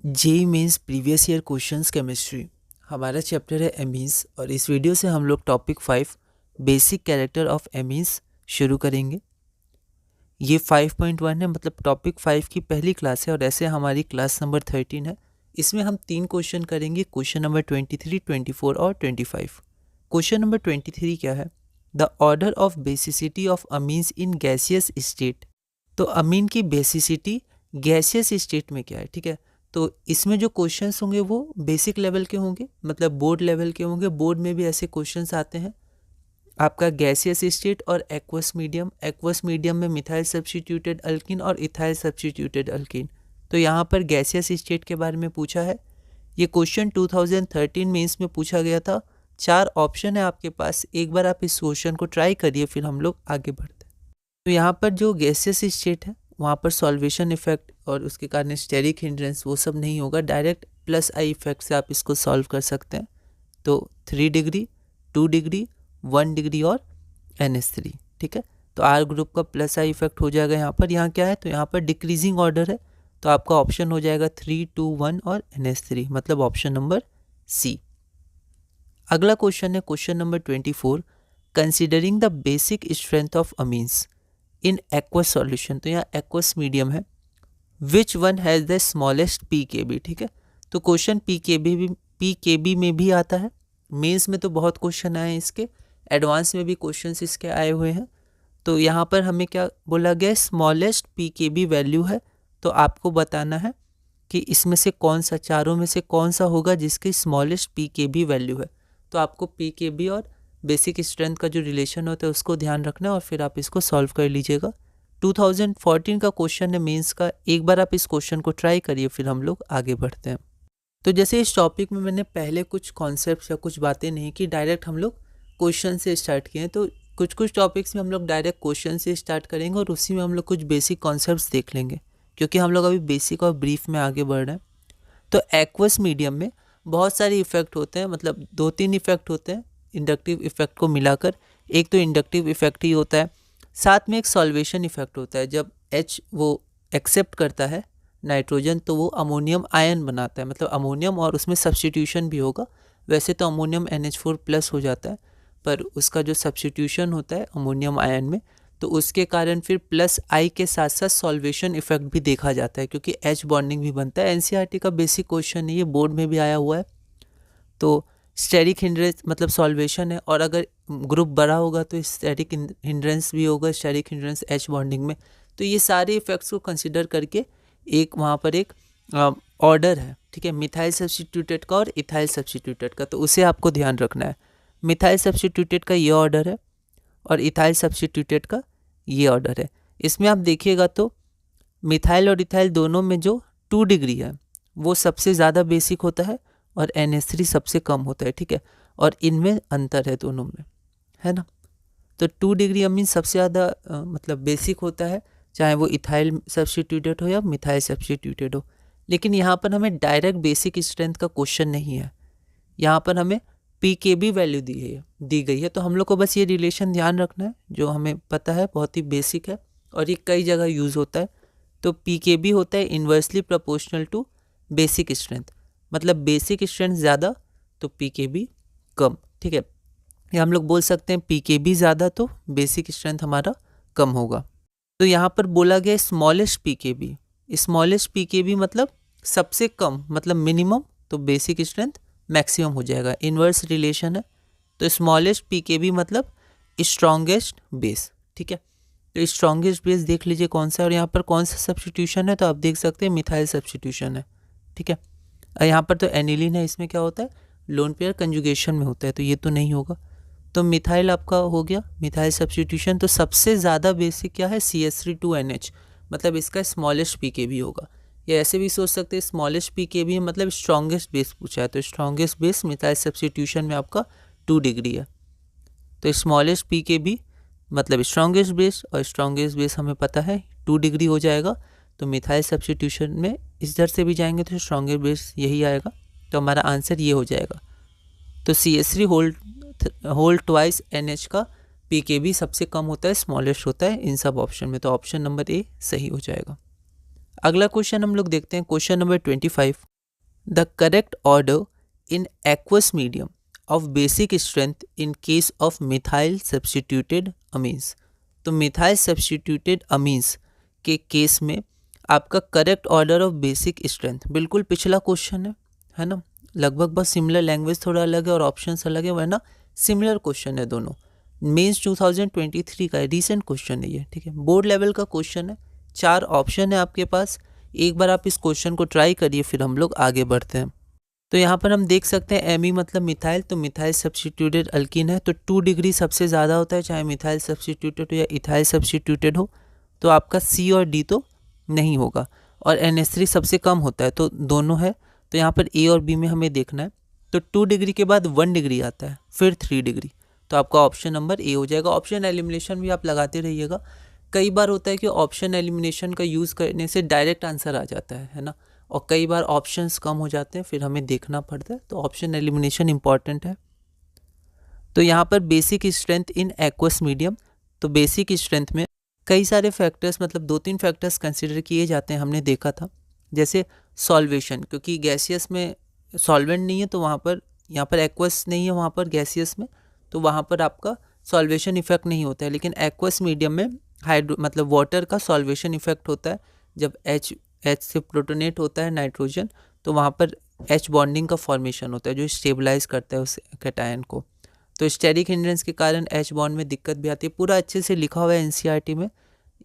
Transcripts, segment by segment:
JEE mains previous year questions chemistry. हमारा chapter है amines और इस वीडियो से हम लोग topic 5 basic character of amines शुरू करेंगे। ये 5.1 है, मतलब टॉपिक 5 की पहली क्लास है और ऐसे हमारी क्लास नंबर 13 है। इसमें हम 3 क्वेश्चन करेंगे, क्वेश्चन नंबर 23, 24 और 25। क्वेश्चन नंबर 23 क्या है? The order of basicity of amines in gaseous state. तो अमीन की बेसिसिटी गैसियस स्टेट में क्या है, ठीक है। तो इसमें जो क्वेश्चंस होंगे वो बेसिक लेवल के होंगे, मतलब बोर्ड लेवल के होंगे। बोर्ड में भी ऐसे क्वेश्चंस आते हैं आपका गैसियस स्टेट और एक्वस मीडियम। एक्वस मीडियम में मिथाइल सब्स्टिट्यूटेड अल्कीन और इथाइल सब्स्टिट्यूटेड अल्कीन। तो यहाँ पर गैसियस स्टेट के बारे में पूछा है। ये क्वेश्चन 2013 में इसमें पूछा गया था। 4 ऑप्शन है आपके पास, एक बार आप इस क्वेश्चन को ट्राई करिए, फिर हम लोग आगे बढ़ते हैं। तो यहाँ पर जो गैसियस स्टेट है वहाँ पर सॉल्वेशन इफेक्ट और उसके कारण स्टेरिक हिंड्रेंस वो सब नहीं होगा, डायरेक्ट प्लस आई इफेक्ट से आप इसको सॉल्व कर सकते हैं। तो 3 डिग्री, 2 डिग्री, 1 डिग्री और NH3, ठीक है। तो आर ग्रुप का प्लस आई इफेक्ट हो जाएगा यहाँ पर। यहाँ क्या है, तो यहाँ पर डिक्रीजिंग ऑर्डर है, तो आपका ऑप्शन हो जाएगा 3, 2, 1 और NH3, मतलब ऑप्शन नंबर सी। अगला क्वेश्चन है question number 24, considering the basic strength of amines in aqueous solution. तो यहाँ एक्वस मीडियम है, which one has the smallest pKb, ठीक है। तो क्वेश्चन पीकेबी में भी आता है। मेंस में तो बहुत क्वेश्चन आए हैं इसके, एडवांस में भी क्वेश्चंस इसके आए हुए हैं। तो यहाँ पर हमें क्या बोला गया, स्मॉलेस्ट पीकेबी वैल्यू है। तो आपको बताना है कि इसमें से कौन सा, चारों में से कौन सा होगा जिसकी स्मॉलेस्ट पीकेबी वैल्यू है। तो आपको पीकेबी और बेसिक स्ट्रेंथ का जो रिलेशन होता है उसको ध्यान रखना है और फिर आप इसको सॉल्व कर लीजिएगा। 2014 का क्वेश्चन है मेंस का, एक बार आप इस क्वेश्चन को ट्राई करिए, फिर हम लोग आगे बढ़ते हैं। तो जैसे इस टॉपिक में मैंने पहले कुछ कॉन्सेप्ट या कुछ बातें नहीं की, डायरेक्ट हम लोग क्वेश्चन से स्टार्ट किए हैं। तो कुछ टॉपिक्स में हम लोग डायरेक्ट क्वेश्चन से स्टार्ट करेंगे और उसी में हम लोग कुछ बेसिक कॉन्सेप्ट्स देख लेंगे, क्योंकि हम लोग अभी बेसिक और ब्रीफ में आगे बढ़ रहे हैं। तो एक्वस मीडियम में बहुत सारे इफेक्ट होते हैं, मतलब 2-3 इफेक्ट होते हैं इंडक्टिव इफेक्ट को मिलाकर। एक तो इंडक्टिव इफेक्ट ही होता है, साथ में एक सॉल्वेशन इफेक्ट होता है। जब H वो एक्सेप्ट करता है नाइट्रोजन तो वो अमोनियम आयन बनाता है, मतलब अमोनियम और उसमें सब्स्टिट्यूशन भी होगा। वैसे तो अमोनियम NH4+ हो जाता है, पर उसका जो सब्स्टिट्यूशन होता है अमोनियम आयन में, तो उसके कारण फिर प्लस आई के साथ साथ सॉल्वेशन इफेक्ट भी देखा जाता है, क्योंकि H बॉन्डिंग भी बनता है। NCERT का बेसिक क्वेश्चन है, ये बोर्ड में भी आया हुआ है। तो स्टेरिक हिंड्रेंस मतलब सॉल्वेशन है, और अगर ग्रुप बड़ा होगा तो स्टेरिक हिंड्रेंस भी होगा, स्टेरिक हिंड्रेंस H बॉन्डिंग में। तो ये सारे इफेक्ट्स को कंसिडर करके एक वहाँ पर एक ऑर्डर है, ठीक है, मिथाइल सब्स्टिट्यूटेड का और इथाइल सब्स्टिट्यूटेड का। तो उसे आपको ध्यान रखना है। मिथाइल सब्स्टिट्यूटेड का ये ऑर्डर है और इथाइल सब्स्टिट्यूटेड का ये ऑर्डर है। इसमें आप देखिएगा तो मिथाइल और इथाइल दोनों में जो 2 डिग्री है वो सबसे ज़्यादा बेसिक होता है और NH3 सबसे कम होता है, ठीक है। और इनमें अंतर है दोनों में, है ना। तो 2 डिग्री अमीन सबसे ज़्यादा मतलब बेसिक होता है, चाहे वो इथाइल सब्स्टिट्यूटेड हो या मिथाइल सब्स्टिट्यूटेड हो। लेकिन यहाँ पर हमें डायरेक्ट बेसिक स्ट्रेंथ का क्वेश्चन नहीं है, यहाँ पर हमें पीकेबी वैल्यू दी गई है। तो हम लोग को बस ये रिलेशन ध्यान रखना है, जो हमें पता है, बहुत ही बेसिक है और ये कई जगह यूज़ होता है। तो पीकेबी होता है inversely proportional to basic strength, मतलब बेसिक स्ट्रेंथ ज़्यादा तो पीकेबी कम, ठीक है। या हम लोग बोल सकते हैं पीकेबी ज़्यादा तो बेसिक स्ट्रेंथ हमारा कम होगा। तो यहाँ पर बोला गया स्मॉलेस्ट पीकेबी। स्मॉलेस्ट पीकेबी मतलब सबसे कम, मतलब मिनिमम, तो बेसिक स्ट्रेंथ मैक्सिमम हो जाएगा, इन्वर्स रिलेशन है। तो स्मॉलेस्ट पीकेबी मतलब स्ट्रॉन्गेस्ट बेस, ठीक है। तो स्ट्रॉन्गेस्ट बेस देख लीजिए कौन सा है, और यहाँ पर कौन सा सब्स्टिट्यूशन है, तो आप देख सकते हैं मिथाइल सब्स्टिट्यूशन है, ठीक है। यहाँ पर तो एनिलीन है, इसमें क्या होता है, लोन पेयर कंजुगेशन में होता है, तो ये तो नहीं होगा। तो मिथाइल आपका हो गया, मिथाइल सब्स्टिट्यूशन। तो सबसे ज़्यादा बेसिक क्या है, CH3 2NH, मतलब इसका स्मॉलेस्ट पीकेबी होगा। या ऐसे भी सोच सकते हैं स्मॉलेस्ट पीकेबी मतलब स्ट्रॉन्गेस्ट बेस पूछा है, तो स्ट्रॉन्गेस्ट बेस मिथाइल सब्स्टिट्यूशन में आपका 2 डिग्री है। तो स्मॉलेस्ट पीकेबी मतलब स्ट्रॉन्गेस्ट बेस, और स्ट्रॉन्गेस्ट बेस हमें पता है 2 डिग्री हो जाएगा। तो मिथाइल सब्स्टिट्यूशन में इस दर से भी जाएंगे तो स्ट्रॉन्गेस्ट बेस यही आएगा, तो हमारा आंसर ये हो जाएगा। तो CH3 होल ट्वाइस NH का पीकेबी सबसे कम होता है, स्मॉलेस्ट होता है इन सब ऑप्शन में, तो ऑप्शन नंबर ए सही हो जाएगा। अगला क्वेश्चन हम लोग देखते हैं, question number 25, the correct order in aqueous medium of basic strength in case of methyl substituted amines. तो मिथाइल सब्स्टिट्यूटेड अमीन्स के केस में आपका correct order of basic strength, बिल्कुल पिछला क्वेश्चन है ना, लगभग बस सिमिलर, लैंग्वेज थोड़ा अलग है और ऑप्शंस अलग है, वरना सिमिलर क्वेश्चन है दोनों। मेंस 2023 का रीसेंट क्वेश्चन है ये, ठीक है, बोर्ड लेवल का क्वेश्चन है। 4 ऑप्शन है आपके पास, एक बार आप इस क्वेश्चन को ट्राई करिए, फिर हम लोग आगे बढ़ते हैं। तो यहाँ पर हम देख सकते हैं एमी मतलब मिथाइल, तो मिथाइल सब्स्टिट्यूटेड अल्कीन है, तो 2 डिग्री सबसे ज़्यादा होता है, चाहे मिथाइल सब्स्टिट्यूटेड हो या इथाइल सब्स्टिट्यूटेड हो। तो आपका सी और डी तो नहीं होगा, और NH3 सबसे कम होता है, तो दोनों है। तो यहाँ पर ए और बी में हमें देखना है। तो 2 डिग्री के बाद 1 डिग्री आता है, फिर 3 डिग्री, तो आपका ऑप्शन नंबर ए हो जाएगा। ऑप्शन एलिमिनेशन भी आप लगाते रहिएगा। कई बार होता है कि ऑप्शन एलिमिनेशन का यूज़ करने से डायरेक्ट आंसर आ जाता है ना, और कई बार ऑप्शंस कम हो जाते हैं, फिर हमें देखना पड़ता है, तो ऑप्शन एलिमिनेशन इंपॉर्टेंट है। तो यहाँ पर basic strength in aqueous medium, तो बेसिक स्ट्रेंथ में कई सारे फैक्टर्स, मतलब 2-3 फैक्टर्स कंसिडर किए जाते हैं, हमने देखा था। जैसे सॉल्वेशन, क्योंकि गैसियस में सॉल्वेंट नहीं है, तो वहाँ पर, यहाँ पर एक्वस नहीं है वहाँ पर गैसियस में, तो वहाँ पर आपका सॉल्वेशन इफेक्ट नहीं होता है। लेकिन एक्वस मीडियम में हाइड्रो मतलब वाटर का सॉल्वेशन इफेक्ट होता है। जब H से प्रोटोनेट होता है नाइट्रोजन, तो वहाँ पर H बॉन्डिंग का फॉर्मेशन होता है, जो स्टेबलाइज करता है उस कैटायन को। तो स्टेरिक हिंड्रेंस के कारण H बॉन्ड में दिक्कत भी आती है। पूरा अच्छे से लिखा हुआ है NCERT में,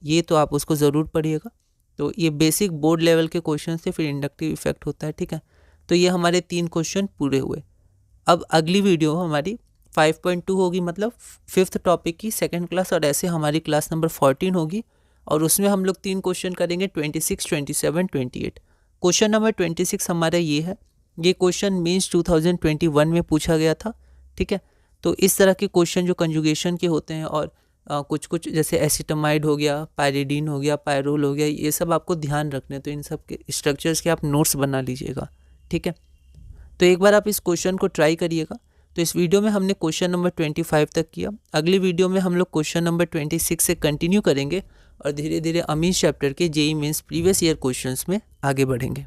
ये तो आप उसको ज़रूर पढ़िएगा। तो ये बेसिक बोर्ड लेवल के क्वेश्चन थे, फिर इंडक्टिव इफेक्ट होता है, ठीक है। तो ये हमारे 3 क्वेश्चन पूरे हुए। अब अगली वीडियो हमारी 5.2 होगी, मतलब 5th टॉपिक की 2nd क्लास, और ऐसे हमारी क्लास नंबर 14 होगी, और उसमें हम लोग 3 क्वेश्चन करेंगे, 26, 27, 28। क्वेश्चन नंबर 26 हमारा ये है, ये क्वेश्चन मेंस 2021 में पूछा गया था, ठीक है। तो इस तरह के क्वेश्चन जो कंजुगेशन के होते हैं, और कुछ जैसे एसिटामाइड हो गया, पायरिडीन हो गया, पायरोल हो गया, ये सब आपको ध्यान रखने, तो इन सब के स्ट्रक्चर्स के आप नोट्स बना लीजिएगा, ठीक है। तो एक बार आप इस क्वेश्चन को ट्राई करिएगा। तो इस वीडियो में हमने क्वेश्चन नंबर 25 तक किया। अगली वीडियो में हम लोग क्वेश्चन नंबर 26 से कंटिन्यू करेंगे, और धीरे धीरे अमीन्स चैप्टर के JEE mains previous year questions में आगे बढ़ेंगे।